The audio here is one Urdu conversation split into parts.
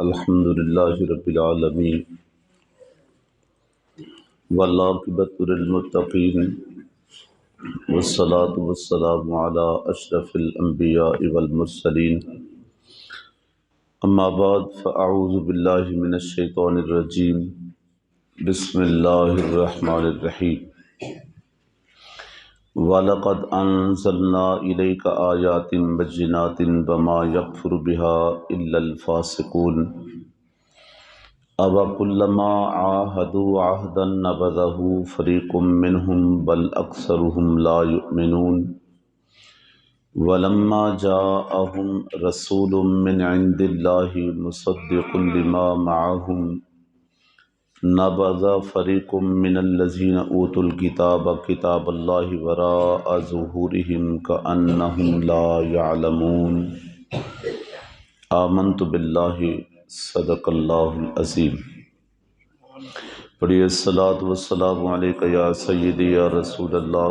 الحمد لله رب العالمين والعاقبة للمتقين والصلاة والسلام على أشرف الأنبياء والمرسلين أما بعد فأعوذ بالله من الشيطان الرجيم بسم الله الرحمن الرحيم وَلَقَدْ أَنزَلْنَا إِلَيْكَ آيَاتٍ بَيِّنَاتٍ وَمَا يَكْفُرُ بِهَا إِلَّا الْفَاسِقُونَ أَوَكُلَّمَا عَاهَدُوا عَهْدًا نَبَذَهُ فَرِيقٌ مِّنْهُمْ بَلْ أَكْثَرُهُمْ لَا يُؤْمِنُونَ وَلَمَّا جَاءَهُمْ رَسُولٌ مِّنْ عِندِ اللَّهِ مُصَدِّقٌ لِمَا مَعَهُمْ نبذ فریق من الذین اوتوا الکتاب کتاب اللہ وراء ظہورہم کأنہم لا یعلمون آمنت باللہ صدق اللہ العظیم۔ پڑھیے الصلاۃ والسلام علیک یا سیدی یا رسول اللہ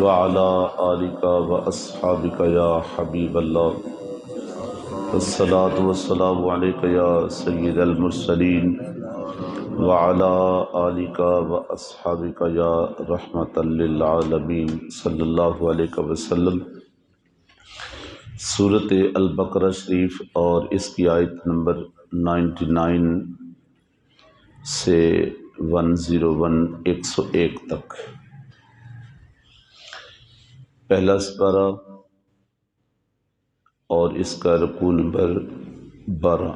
وعلی آلک واصحابک یا حبیب اللہ، الصلاۃ والسلام علیک یا سید المرسلین وعلی آلک واصحابک یا رحمۃ للعالمین صلی اللہ علیہ وسلم۔ سورۃ البقرہ شریف اور اس کی آیت نمبر 99 سے 101 101 تک، پہلا سپارہ اور اس کا رکوع نمبر 12۔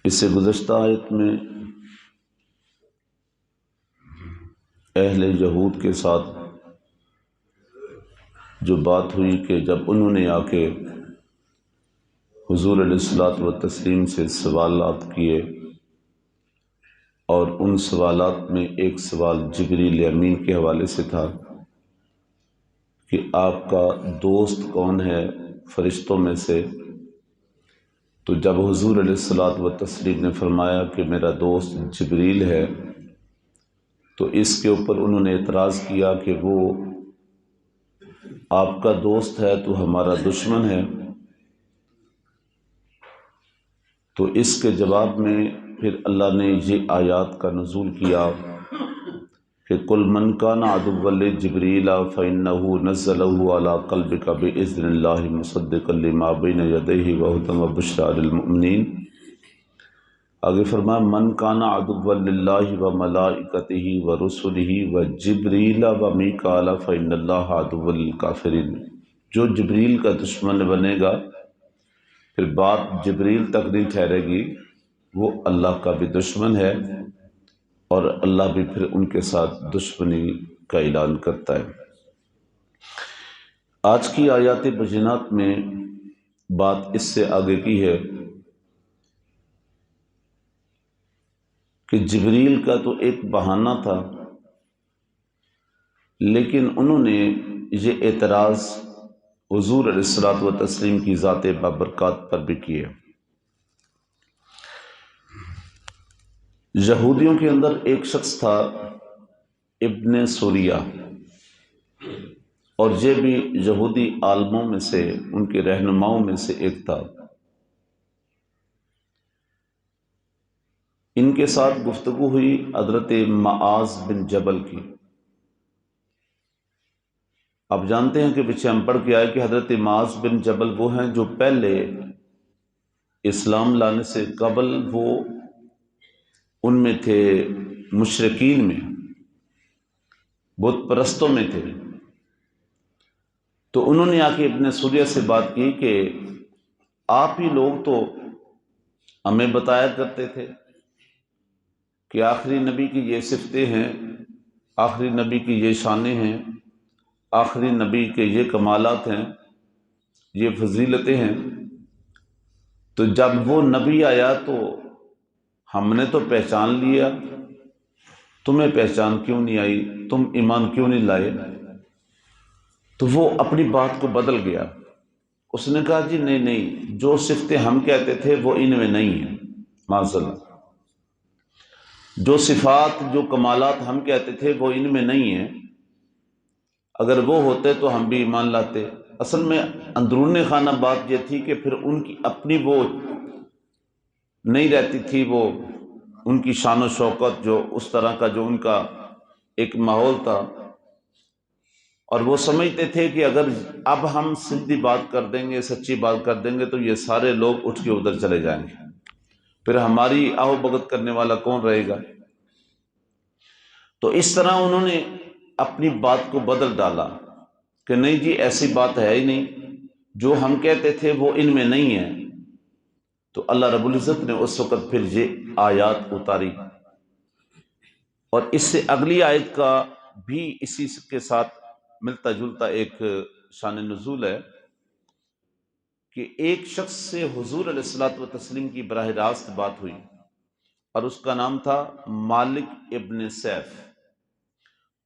اس سے گزشتہ آیت میں اہل یہود کے ساتھ جو بات ہوئی کہ جب انہوں نے آ کے حضور علیہ الصلوۃ والتسلیم سے سوالات کیے، اور ان سوالات میں ایک سوال جبریل امین کے حوالے سے تھا کہ آپ کا دوست کون ہے فرشتوں میں سے، تو جب حضور علیہ الصلوۃ والتسلیم نے فرمایا کہ میرا دوست جبریل ہے، تو اس کے اوپر انہوں نے اعتراض کیا کہ وہ آپ کا دوست ہے تو ہمارا دشمن ہے۔ تو اس کے جواب میں پھر اللہ نے یہ آیات کا نزول کیا کہ قُلْ مَنْ كَانَ عَدُوًّا لِجِبْرِيلَ فَإِنَّهُ نَزَّلَهُ عَلَىٰ قَلْبِكَ بِإِذْنِ اللَّهِ مُصَدِّقًا لِمَا بَيْنَ يَدَيْهِ وَهُدًى وَبُشْرَىٰ لِلْمُؤْمِنِينَ۔ آگے فرمایا مَنْ كَانَ عَدُوًّا لِلَّهِ وَمَلَائِكَتِهِ وَرُسُلِهِ وَجِبْرِيلَ وَمِيكَالَ فَإِنَّ اللَّهَ عَدُوٌّ لِلْكَافِرِينَ۔ جو جبریل کا دشمن بنے گا پھر بات جبریل تک نہیں ٹھہرے گی، وہ اللہ کا بھی دشمن ہے، اور اللہ بھی پھر ان کے ساتھ دشمنی کا اعلان کرتا ہے۔ آج کی آیات بینات میں بات اس سے آگے کی ہے کہ جبریل کا تو ایک بہانہ تھا، لیکن انہوں نے یہ اعتراض حضور علیہ الصلوۃ والتسلیم کی ذات بابرکات پر بھی کیے۔ یہودیوں کے اندر ایک شخص تھا ابن سوریہ، اور یہ بھی یہودی عالموں میں سے، ان کے رہنماؤں میں سے ایک تھا۔ ان کے ساتھ گفتگو ہوئی حضرت معاذ بن جبل کی۔ آپ جانتے ہیں کہ پیچھے ہم پڑھ کے آئے کہ حضرت معاذ بن جبل وہ ہیں جو پہلے اسلام لانے سے قبل وہ ان میں تھے، مشرکین میں، بت پرستوں میں تھے۔ تو انہوں نے آ کے ابن سوریہ سے بات کی کہ آپ ہی لوگ تو ہمیں بتایا کرتے تھے کہ آخری نبی کی یہ صفتیں ہیں، آخری نبی کی یہ شانیں ہیں، آخری نبی کے یہ کمالات ہیں، یہ فضیلتیں ہیں۔ تو جب وہ نبی آیا تو ہم نے تو پہچان لیا، تمہیں پہچان کیوں نہیں آئی، تم ایمان کیوں نہیں لائے؟ تو وہ اپنی بات کو بدل گیا، اس نے کہا جی نہیں، جو صفتیں ہم کہتے تھے وہ ان میں نہیں ہیں، معاذ اللہ، جو صفات جو کمالات ہم کہتے تھے وہ ان میں نہیں ہیں، اگر وہ ہوتے تو ہم بھی ایمان لاتے، اصل میں اندرون خانہ بات یہ تھی کہ پھر ان کی اپنی وہ نہیں رہتی تھی، وہ ان کی شان و شوکت، جو اس طرح کا جو ان کا ایک ماحول تھا، اور وہ سمجھتے تھے کہ اگر اب ہم سیدھی بات کر دیں گے، سچی بات کر دیں گے، تو یہ سارے لوگ اٹھ کے ادھر چلے جائیں گے، پھر ہماری آہو بھگت کرنے والا کون رہے گا؟ تو اس طرح انہوں نے اپنی بات کو بدل ڈالا کہ نہیں جی ایسی بات ہے ہی نہیں، جو ہم کہتے تھے وہ ان میں نہیں ہے۔ تو اللہ رب العزت نے اس وقت پھر یہ آیات اتاری، اور اس سے اگلی آیت کا بھی اسی کے ساتھ ملتا جلتا ایک شان نزول ہے کہ ایک شخص سے حضور علیہ الصلوۃ والتسلیم کی براہ راست بات ہوئی، اور اس کا نام تھا مالک ابن سیف۔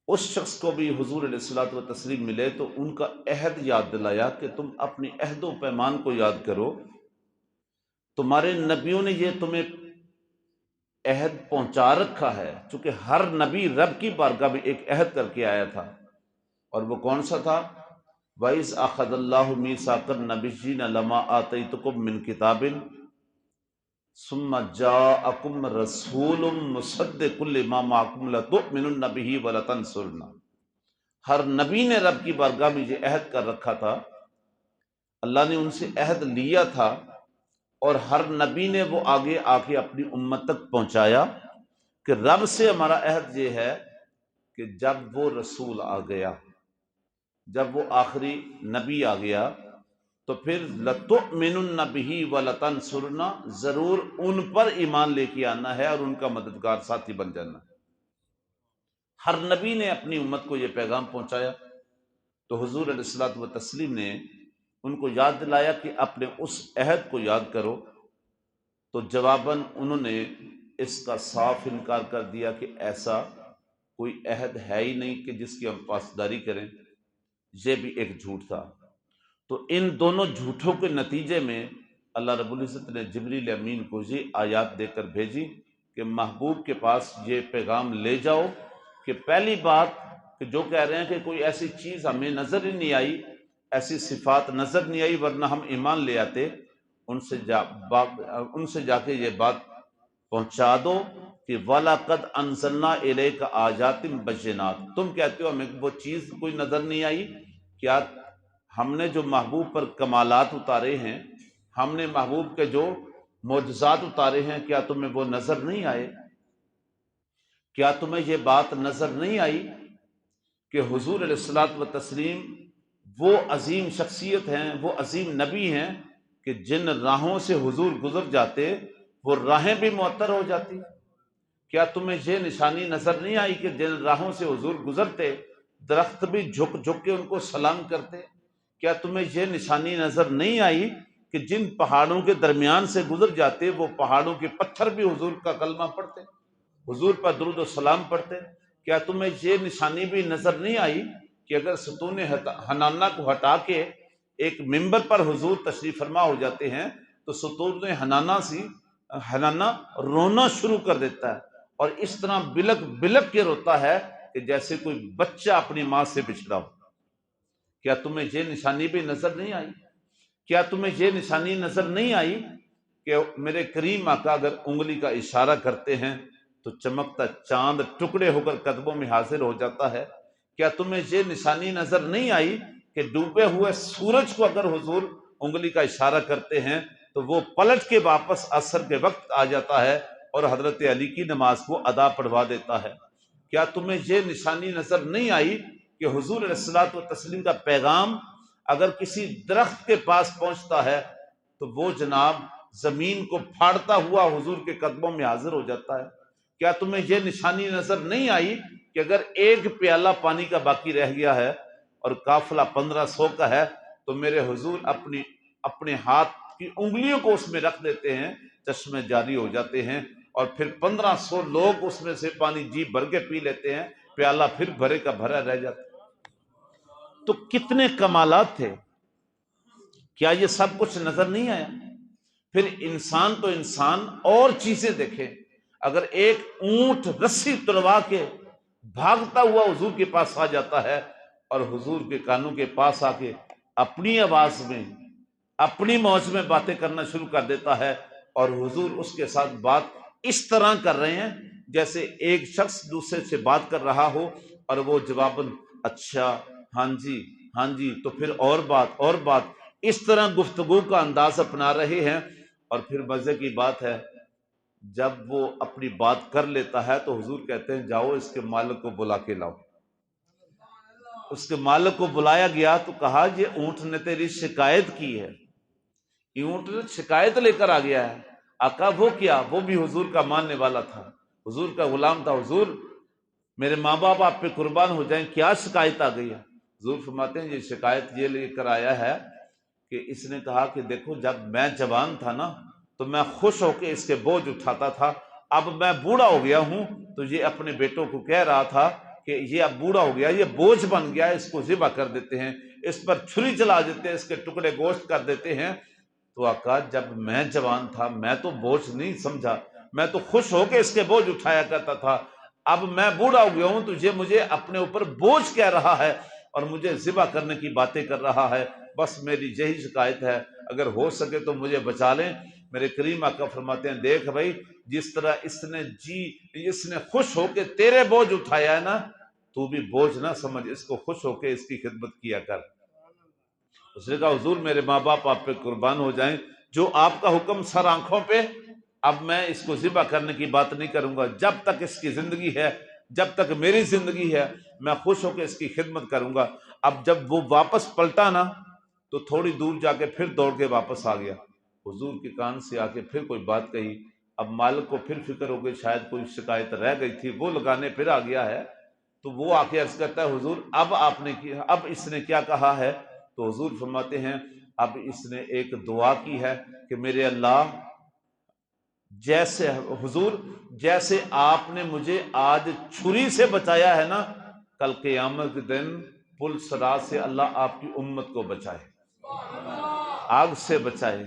اس شخص کو بھی حضور علیہ الصلوۃ والتسلیم ملے تو ان کا عہد یاد دلایا کہ تم اپنی عہد و پیمان کو یاد کرو، تمہارے نبیوں نے یہ تمہیں عہد پہنچا رکھا ہے، چونکہ ہر نبی رب کی بارگاہ میں ایک عہد کر کے آیا تھا، اور وہ کون سا تھا؟ وَإِذْ أَخَذَ اللَّهُ مِيثَاقَ النَّبِيِّينَ لَمَا آتَيْتُكُم مِّن كِتَابٍ ثُمَّ جَاءَكُمْ رَسُولٌ مُصَدِّقٌ لِّمَا مَعَكُمْ لَتُؤْمِنُنَّ بِهِ وَلَتَنصُرُنَّهُ۔ ہر نبی نے رب کی بارگاہ میں یہ عہد کر رکھا تھا، اللہ نے ان سے عہد لیا تھا، اور ہر نبی نے وہ آگے آ کے اپنی امت تک پہنچایا کہ رب سے ہمارا عہد یہ ہے کہ جب وہ رسول آ گیا، جب وہ آخری نبی آ گیا، تو پھر لَتُؤْمِنُنَّ بِهِ وَلَتَنصُرُنَّهُ، ضرور ان پر ایمان لے کے آنا ہے اور ان کا مددگار ساتھی بن جانا ہے۔ ہر نبی نے اپنی امت کو یہ پیغام پہنچایا، تو حضور علیہ الصلوۃ والتسلیم نے ان کو یاد دلایا کہ اپنے اس عہد کو یاد کرو، تو جواباً انہوں نے اس کا صاف انکار کر دیا کہ ایسا کوئی عہد ہے ہی نہیں کہ جس کی ہم پاسداری کریں۔ یہ بھی ایک جھوٹ تھا۔ تو ان دونوں جھوٹوں کے نتیجے میں اللہ رب العزت نے جبریل امین کو یہ آیات دے کر بھیجی کہ محبوب کے پاس یہ پیغام لے جاؤ کہ پہلی بات کہ جو کہہ رہے ہیں کہ کوئی ایسی چیز ہمیں نظر ہی نہیں آئی، ایسی صفات نظر نہیں آئی ورنہ ہم ایمان لے آتے، ان سے جا کے یہ بات پہنچا دو کہ وَلَقَدْ أَنزَلْنَا إِلَيْكَ آيَاتٍ بَيِّنَاتٍ۔ تم کہتے ہو ہمیں وہ چیز کوئی نظر نہیں آئی، کیا ہم نے جو محبوب پر کمالات اتارے ہیں، ہم نے محبوب کے جو معجزات اتارے ہیں، کیا تمہیں وہ نظر نہیں آئے؟ کیا تمہیں یہ بات نظر نہیں آئی کہ حضور علیہ الصلوۃ والتسلیم وہ عظیم شخصیت ہیں، وہ عظیم نبی ہیں کہ جن راہوں سے حضور گزر جاتے وہ راہیں بھی معطر ہو جاتی؟ کیا تمہیں یہ نشانی نظر نہیں آئی کہ جن راہوں سے حضور گزرتے درخت بھی جھک جھک کے ان کو سلام کرتے؟ کیا تمہیں یہ نشانی نظر نہیں آئی کہ جن پہاڑوں کے درمیان سے گزر جاتے وہ پہاڑوں کے پتھر بھی حضور کا کلمہ پڑھتے، حضور پر درود و سلام پڑھتے؟ کیا تمہیں یہ نشانی بھی نظر نہیں آئی کہ اگر ستون حنانہ کو ہٹا کے ایک ممبر پر حضور تشریف فرما ہو جاتے ہیں تو ستون حنانہ رونا شروع کر دیتا ہے، اور اس طرح بلک بلک کے روتا ہے کہ جیسے کوئی بچہ اپنی ماں سے بچھڑا ہو؟ کیا تمہیں یہ نشانی بھی نظر نہیں آئی؟ کیا تمہیں یہ نشانی نظر نہیں آئی کہ میرے کریم آقا اگر انگلی کا اشارہ کرتے ہیں تو چمکتا چاند ٹکڑے ہو کر قدموں میں حاضر ہو جاتا ہے؟ کیا تمہیں یہ نشانی نظر نہیں آئی کہ ڈوبے ہوئے سورج کو اگر حضور انگلی کا اشارہ کرتے ہیں تو وہ پلٹ کے واپس عصر کے وقت آ جاتا ہے اور حضرت علی کی نماز کو ادا پڑھوا دیتا ہے؟ کیا تمہیں یہ نشانی نظر نہیں آئی کہ حضور علیہ الصلوۃ والتسلیم کا پیغام اگر کسی درخت کے پاس پہنچتا ہے تو وہ جناب زمین کو پھاڑتا ہوا حضور کے قدموں میں حاضر ہو جاتا ہے؟ کیا تمہیں یہ نشانی نظر نہیں آئی کہ اگر ایک پیالہ پانی کا باقی رہ گیا ہے اور قافلہ 1500 کا ہے تو میرے حضور اپنے ہاتھ کی انگلیوں کو اس میں رکھ دیتے ہیں، چشمے جاری ہو جاتے ہیں، اور پھر 1500 لوگ اس میں سے پانی جی بھر کے پی لیتے ہیں، پیالہ پھر بھرے کا بھرا رہ جاتا ہے۔ تو کتنے کمالات تھے، کیا یہ سب کچھ نظر نہیں آیا؟ پھر انسان تو انسان اور چیزیں دیکھیں، اگر ایک اونٹ رسی تڑوا کے بھاگتا ہوا حضور کے پاس آ جاتا ہے اور حضور کے کانوں کے پاس آ کے اپنی آواز میں اپنی موج میں باتیں کرنا شروع کر دیتا ہے، اور حضور اس کے ساتھ بات اس طرح کر رہے ہیں جیسے ایک شخص دوسرے سے بات کر رہا ہو اور وہ جواباً اچھا، ہاں جی، ہاں جی، تو پھر اور بات، اس طرح گفتگو کا انداز اپنا رہے ہیں۔ اور پھر مزے کی بات ہے، جب وہ اپنی بات کر لیتا ہے تو حضور کہتے ہیں جاؤ اس کے مالک کو بلا کے لاؤ۔ اس کے مالک کو بلایا گیا تو کہا یہ اونٹ نے تیری شکایت کی ہے، یہ اونٹ نے شکایت لے کر آ گیا ہے۔ آقا وہ کیا؟ وہ بھی حضور کا ماننے والا تھا، حضور کا غلام تھا۔ حضور میرے ماں باپ آپ پہ قربان ہو جائیں، کیا شکایت آ گئی ہے؟ حضور فرماتے ہیں یہ شکایت یہ لے کر آیا ہے کہ اس نے کہا کہ دیکھو جب میں جوان تھا نا تو میں خوش ہو کے اس کے بوجھ اٹھاتا تھا، اب میں بوڑھا ہو گیا ہوں تو یہ اپنے بیٹوں کو کہہ رہا تھا کہ یہ اب بوڑھا ہو گیا، یہ بوجھ بن گیا، اس کو ذبح کر دیتے ہیں، اس پر چھری چلا دیتے ہیں، اس کے ٹکڑے گوشت کر دیتے ہیں۔ تو آقا جب میں جوان تھا میں تو بوجھ نہیں سمجھا، میں تو خوش ہو کے اس کے بوجھ اٹھایا کرتا تھا، اب میں بوڑھا ہو گیا ہوں تو یہ مجھے اپنے اوپر بوجھ کہہ رہا ہے اور مجھے ذبح کرنے کی باتیں کر رہا ہے، بس میری یہی شکایت ہے، اگر ہو سکے تو مجھے بچا لیں۔ میرے کریم آقا فرماتے ہیں دیکھ بھائی، جس طرح اس نے خوش ہو کے تیرے بوجھ اٹھایا ہے نا، تو بھی بوجھ نہ سمجھ، اس کو خوش ہو کے اس کی خدمت کیا کر۔ اس نے کہا حضور میرے ماں باپ آپ پہ قربان ہو جائیں، جو آپ کا حکم سر آنکھوں پہ، اب میں اس کو ذبح کرنے کی بات نہیں کروں گا، جب تک اس کی زندگی ہے، جب تک میری زندگی ہے میں خوش ہو کے اس کی خدمت کروں گا۔ اب جب وہ واپس پلٹا نا تو تھوڑی دور جا کے پھر دوڑ کے واپس آ گیا، حضور کے کان سے آ کے پھر کوئی بات کہی۔ اب مالک کو پھر فکر ہو گئی شاید کوئی شکایت رہ گئی تھی، وہ لگانے پھر آ گیا ہے، تو وہ آ کے عرض کرتا ہے حضور اب اس نے کیا کہا ہے؟ تو حضور فرماتے ہیں اب اس نے ایک دعا کی ہے کہ میرے اللہ، جیسے آپ نے مجھے آج چھری سے بچایا ہے نا، کل قیامت کے دن پل صراط سے اللہ آپ کی امت کو بچائے، آگ سے بچائے،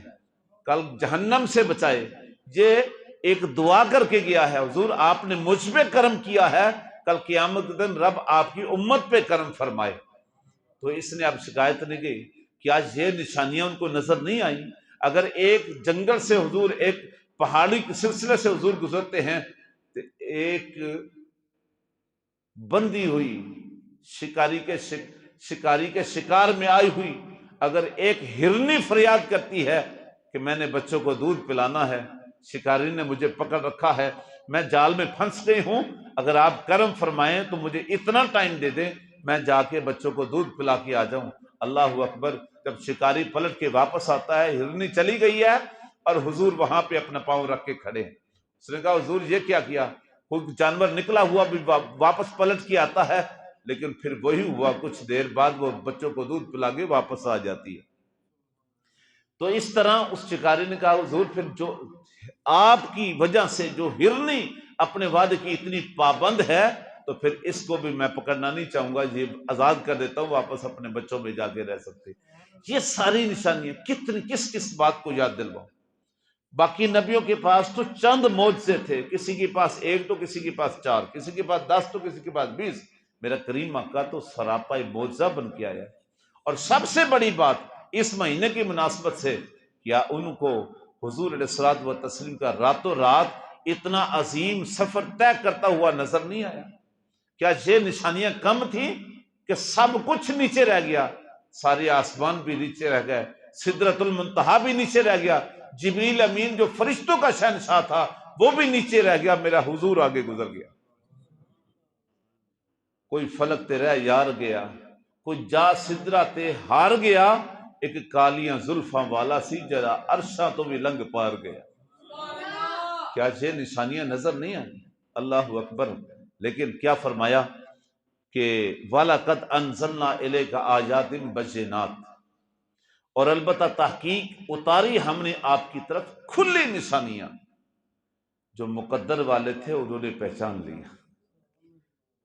کل جہنم سے بچائے۔ یہ ایک دعا کر کے گیا ہے، حضور آپ نے مجھ پہ کرم کیا ہے، کل قیامت کے دن رب آپ کی امت پہ کرم فرمائے۔ تو اس نے اب شکایت نہیں کی، کیا یہ نشانیاں ان کو نظر نہیں آئیں؟ اگر ایک جنگل سے حضور، ایک پہاڑی کے سلسلے سے حضور گزرتے ہیں تو ایک بندی ہوئی شکاری کے شکار میں آئی ہوئی اگر ایک ہرنی فریاد کرتی ہے کہ میں نے بچوں کو دودھ پلانا ہے، شکاری نے مجھے پکڑ رکھا ہے، میں جال میں پھنس گئی ہوں، اگر آپ کرم فرمائیں تو مجھے اتنا ٹائم دے دیں، میں جا کے بچوں کو دودھ پلا کے آ جاؤں۔ اللہ اکبر۔ جب شکاری پلٹ کے واپس آتا ہے، ہرنی چلی گئی ہے اور حضور وہاں پہ اپنا پاؤں رکھ کے کھڑے ہیں۔ اس نے کہا حضور یہ کیا؟ کوئی جانور نکلا ہوا بھی واپس پلٹ کے آتا ہے، لیکن پھر وہی ہوا، کچھ دیر بعد وہ بچوں کو دودھ پلا کے واپس آ جاتی ہے۔ تو اس طرح اس شکاری نے کہا حضور پھر جو آپ کی وجہ سے جو ہرنی اپنے وعدے کی اتنی پابند ہے تو پھر اس کو بھی میں پکڑنا نہیں چاہوں گا، یہ آزاد کر دیتا ہوں، واپس اپنے بچوں میں جا کے رہ سکتے۔ یہ ساری نشانیاں کس بات کو یاد دلواؤں؟ باقی نبیوں کے پاس تو چند معجزے تھے، کسی کے پاس ایک تو کسی کے پاس 4، کسی کے پاس 10 تو کسی کے پاس 20۔ میرا کریم آقا تو سراپا معجزہ بن کے آیا۔ اور سب سے بڑی بات اس مہینے کی مناسبت سے، کیا ان کو حضور علیہ الصلوۃ والتسلیم کا راتوں رات اتنا عظیم سفر طے کرتا ہوا نظر نہیں آیا؟ کیا یہ نشانیاں کم تھیں کہ سب کچھ نیچے رہ گیا؟ سارے آسمان بھی نیچے رہ گئے، سدرۃ المنتہا بھی نیچے رہ گیا، جبریل امین جو فرشتوں کا شہنشاہ تھا وہ بھی نیچے رہ گیا، میرا حضور آگے گزر گیا۔ کوئی فلک تے رہ یار گیا، کوئی جا سدرہ تے ہار گیا، ایک کالیاں زلفاں والا سی جرا عرشاں تو بھی لنگ پار گیا۔ کیا یہ نشانیاں نظر نہیں آئیں؟ اللہ اکبر۔ لیکن کیا فرمایا کہ وَلَقَدْ أَنزَلْنَا إِلَيْكَ آيَاتٍ بَيِّنَاتٍ، اور البتہ تحقیق اتاری ہم نے آپ کی طرف کھلی نشانیاں، جو مقدر والے تھے انہوں نے پہچان لیا۔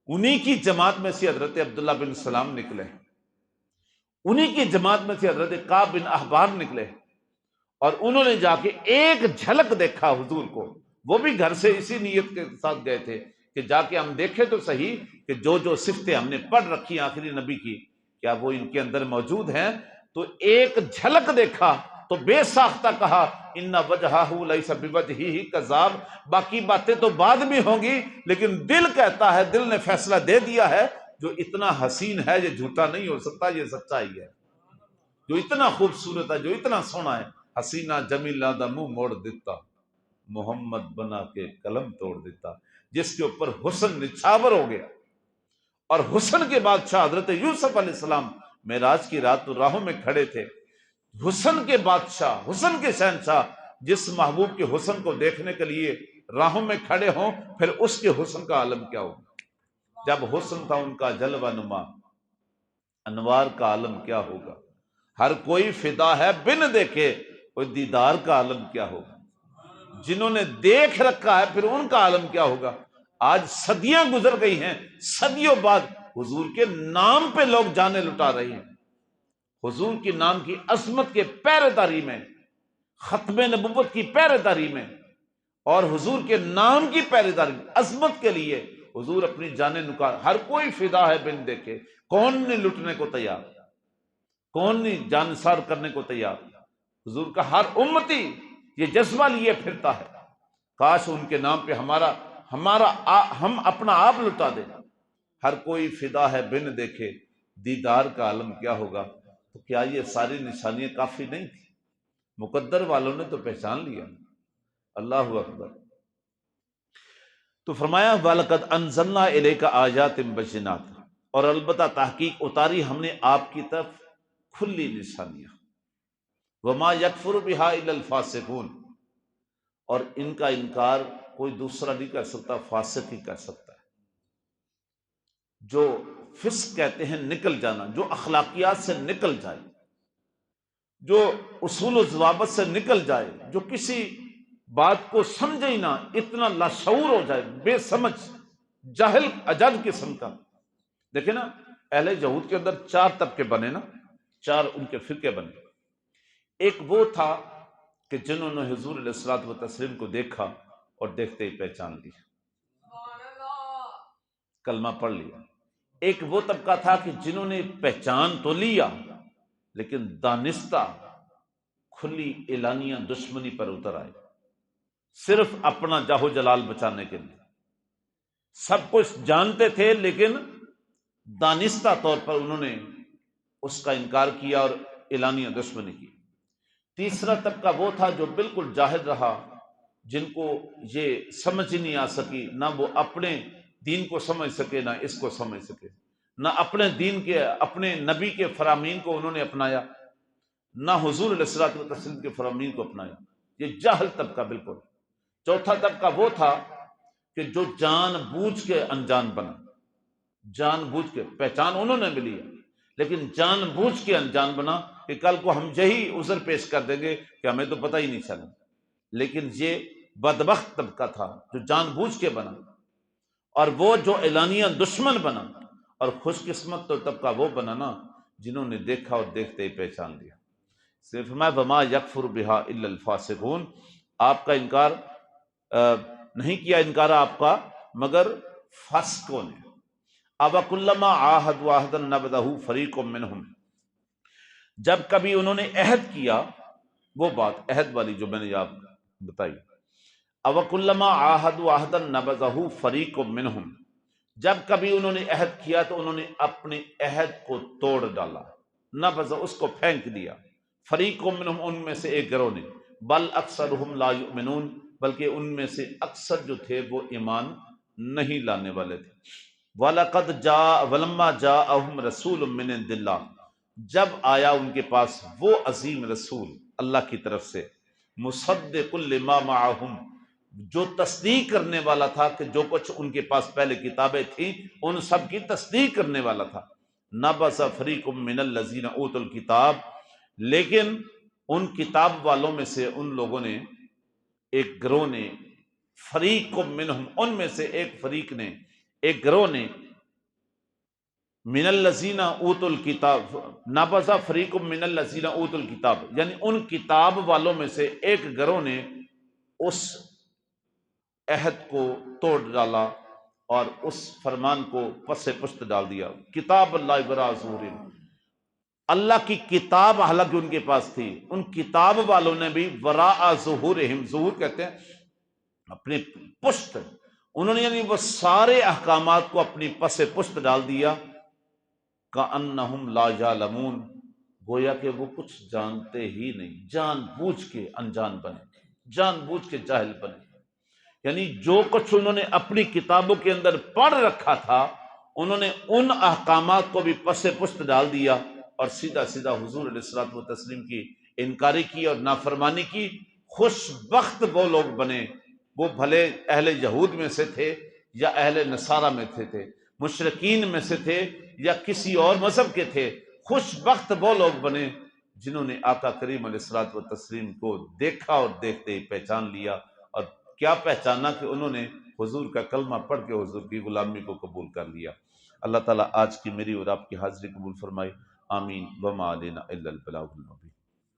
انہی کی جماعت میں سے حضرت عبداللہ بن سلام نکلے، انہی کی جماعت میں سے حضرت کعب بن احبار نکلے، اور انہوں نے جا کے ایک جھلک دیکھا حضور کو، وہ بھی گھر سے اسی نیت کے ساتھ گئے تھے کہ جا کے ہم دیکھیں تو صحیح کہ جو صفتیں ہم نے پڑھ رکھی آخری نبی کی کیا وہ ان کے اندر موجود ہیں۔ تو ایک جھلک دیکھا تو بے ساختہ کہا ان وجہہ لیس بوجہہ کذاب، باقی باتیں تو بعد میں ہوں گی، لیکن دل کہتا ہے، دل نے فیصلہ دے دیا ہے جو اتنا حسین ہے یہ جھوٹا نہیں ہو سکتا، یہ سچائی ہے۔ جو اتنا خوبصورت ہے، جو اتنا سونا ہے، حسینہ جمیلہ دا منہ موڑ دیتا، محمد بنا کے قلم توڑ دیتا، جس کے اوپر حسن نچھاور ہو گیا۔ اور حسن کے بادشاہ حضرت یوسف علیہ السلام معراج کی رات تو راہوں میں کھڑے تھے، حسن کے بادشاہ، حسن کے شہنشاہ جس محبوب کے حسن کو دیکھنے کے لیے راہوں میں کھڑے ہوں، پھر اس کے حسن کا عالم کیا ہوگا؟ جب حسن تھا ان کا جلوہ نما، انوار کا عالم کیا ہوگا؟ ہر کوئی فدا ہے بن دیکھے، کوئی دیدار کا عالم کیا ہوگا؟ جنہوں نے دیکھ رکھا ہے پھر ان کا عالم کیا ہوگا؟ آج صدیاں گزر گئی ہیں، صدیوں بعد حضور کے نام پہ لوگ جانے لٹا رہے ہیں، حضور کے نام کی عظمت کے پہرے داری میں، ختم نبوت کی پہرے داری میں، اور حضور کے نام کی پہرے داری میں، عظمت کے لیے حضور اپنی جانیں نکال، ہر کوئی فدا ہے بن دیکھے، کون نہیں لٹنے کو تیار، کون نہیں جان سار کرنے کو تیار؟ حضور کا ہر امتی یہ جذبہ لیے پھرتا ہے، کاش ان کے نام پہ ہم اپنا آپ لٹا دیں۔ ہر کوئی فدا ہے بن دیکھے، دیدار کا عالم کیا ہوگا؟ تو کیا یہ ساری نشانیاں کافی نہیں تھی؟ مقدر والوں نے تو پہچان لیا۔ اللہ اکبر۔ تو فرمایا وَلَقَدْ أَنزَلْنَا إِلَيْكَ آيَاتٍ بَيِّنَاتٍ، اور البتہ تحقیق اتاری ہم نے آپ کی طرف کھلی نشانیاں، وَمَا يَكْفُرُ بِهَا إِلَّا الْفَاسِقُونَ، اور ان کا انکار کوئی دوسرا نہیں کر سکتا، فاسق ہی کر سکتا ہے۔ جو فسق کہتے ہیں نکل جانا، جو اخلاقیات سے نکل جائے، جو اصول و ضوابط سے نکل جائے، جو کسی بات کو سمجھے ہی نہ، اتنا لاشعور ہو جائے، بے سمجھ، جاہل اجل قسم کا۔ دیکھیں نا، اہل یہود کے اندر 4 طبقے بنے نا، 4 ان کے فرقے بنے۔ ایک وہ تھا کہ جنہوں نے حضور علیہ الصلوۃ والتسلیم کو دیکھا اور دیکھتے ہی پہچان لیا، کلمہ پڑھ لیا۔ ایک وہ طبقہ تھا کہ جنہوں نے پہچان تو لیا لیکن دانستہ کھلی اعلانیہ دشمنی پر اتر آئے، صرف اپنا جاہ و جلال بچانے کے لیے۔ سب کچھ جانتے تھے لیکن دانستہ طور پر انہوں نے اس کا انکار کیا اور اعلانیہ دشمنی کی۔ تیسرا طبقہ وہ تھا جو بالکل جاہل رہا، جن کو یہ سمجھ ہی نہیں آ سکی، نہ وہ اپنے دین کو سمجھ سکے نہ اس کو سمجھ سکے، نہ اپنے دین کے، اپنے نبی کے فرامین کو انہوں نے اپنایا، نہ حضور علیہ الصلوۃ والتسلیم کے فرامین کو اپنایا۔ یہ جاہل طبقہ بالکل۔ چوتھا طبقہ وہ تھا کہ جو جان بوجھ کے انجان بنا، جان بوجھ کے، پہچان انہوں نے بھی لی لیکن جان بوجھ کے انجان بنا کہ کل کو ہم یہی عذر پیش کر دیں گے کہ ہمیں تو پتہ ہی نہیں چلا۔ لیکن یہ بدبخت طبقہ تھا جو جان بوجھ کے بنا، اور وہ جو اعلانیہ دشمن بنا، اور خوش قسمت تو طبقہ وہ بنا نا جنہوں نے دیکھا اور دیکھتے ہی پہچان لیا۔ صرف میں وما یکفر بہا الا الفاسقون، آپ کا انکار نہیں کیا، انکار آپ کا مگر فاسقوں نے۔ اب کلما عاہدوا عہدا نبذہ فریق منہم، جب کبھی انہوں نے عہد کیا، وہ بات عہد والی جو میں نے آپ بتائی، اب کلما عاہدوا عہدا نبذہ فریق منہم، جب کبھی انہوں نے عہد کیا تو انہوں نے اپنے عہد کو توڑ ڈالا، نبذہ اس کو پھینک دیا، فریق منہم ان میں سے ایک گروہ نے، بل اکثرہم لا یؤمنون، بلکہ ان میں سے اکثر جو تھے وہ ایمان نہیں لانے والے تھے۔ وَلَقَدْ جَاءَ وَلَمَّا جَاءَهُمْ رَسُولٌ مِّنْ عِندِ اللَّهِ، جب آیا ان کے پاس وہ عظیم رسول اللہ کی طرف سے، مُصَدِّقٌ لِّمَا مَعَهُمْ، جو تصدیق کرنے والا تھا کہ جو کچھ ان کے پاس پہلے کتابیں تھیں ان سب کی تصدیق کرنے والا تھا۔ نَبَذَ فَرِيقٌ مِّنَ الَّذِينَ أُوتُوا الْكِتَابَ، لیکن ان کتاب والوں میں سے ان لوگوں نے، ایک گروہ نے، فریق منہم ان میں سے ایک فریق نے، ایک گروہ نے، من الذین اوتوا الکتاب، نبذ فریق من الذین اوتوا الکتاب، یعنی ان کتاب والوں میں سے ایک گروہ نے اس عہد کو توڑ ڈالا اور اس فرمان کو پس پشت ڈال دیا۔ کتاب اللہ وراء ظہورہم، اللہ کی کتاب حالانکہ ان کے پاس تھی، ان کتاب والوں نے بھی وراء ظہورہم، ظہور کہتے ہیں اپنے پشت، انہوں نے یعنی وہ سارے احکامات کو اپنی پس پشت ڈال دیا، کأنہم لا یعلمون، گویا کہ وہ کچھ جانتے ہی نہیں، جان بوجھ کے انجان بنے، جان بوجھ کے جاہل بنے، یعنی جو کچھ انہوں نے اپنی کتابوں کے اندر پڑھ رکھا تھا انہوں نے ان احکامات کو بھی پس پشت ڈال دیا اور سیدھا سیدھا حضور علیہ الصلوۃ والتسلیم کی انکاری کی اور نافرمانی کی۔ خوش بخت وہ لوگ بنے، وہ بھلے اہل یہود میں سے تھے یا اہل نصارہ میں تھے، مشرکین میں سے تھے یا کسی اور مذہب کے تھے، خوش بخت وہ لوگ بنے جنہوں نے آقا کریم علیہ الصلوۃ والتسلیم کو دیکھا اور دیکھتے ہی پہچان لیا۔ اور کیا پہچانا کہ انہوں نے حضور کا کلمہ پڑھ کے حضور کی غلامی کو قبول کر لیا۔ اللہ تعالیٰ آج کی میری اور آپ کی حاضری قبول فرمائے، آمین۔ وما علینا الا البلاغ المبین۔